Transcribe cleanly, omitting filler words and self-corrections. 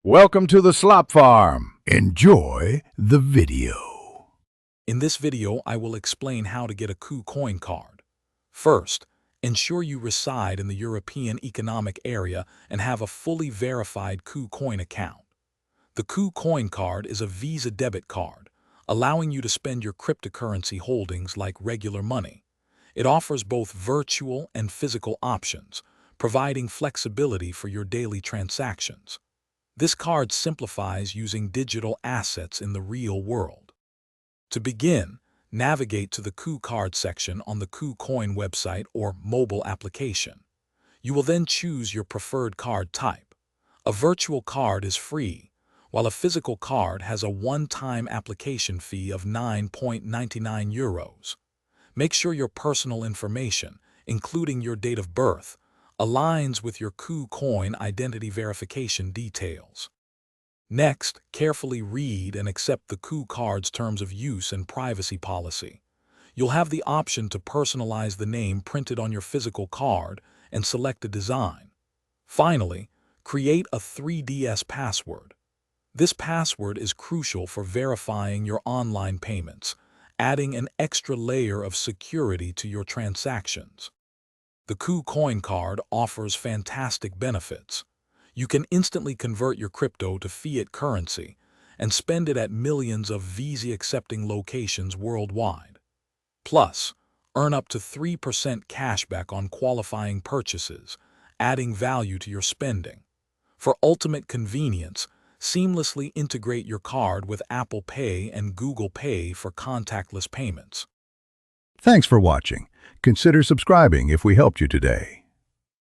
Welcome to the Slop Farm. Enjoy the video. In this video, I will explain how to get a KuCoin card. First, ensure you reside in the European Economic Area and have a fully verified KuCoin account. The KuCoin card is a Visa debit card, allowing you to spend your cryptocurrency holdings like regular money. It offers both virtual and physical options, providing flexibility for your daily transactions. This card simplifies using digital assets in the real world. To begin, navigate to the KuCard section on the KuCoin website or mobile application. You will then choose your preferred card type. A virtual card is free, while a physical card has a one-time application fee of €9.99. Make sure your personal information, including your date of birth, aligns with your KuCoin identity verification details. Next, carefully read and accept the KuCard's terms of use and privacy policy. You'll have the option to personalize the name printed on your physical card and select a design. Finally, create a 3DS password. This password is crucial for verifying your online payments, adding an extra layer of security to your transactions. The KuCoin card offers fantastic benefits. You can instantly convert your crypto to fiat currency and spend it at millions of Visa-accepting locations worldwide. Plus, earn up to 3% cashback on qualifying purchases, adding value to your spending. For ultimate convenience, seamlessly integrate your card with Apple Pay and Google Pay for contactless payments. Thanks for watching. Consider subscribing if we helped you today.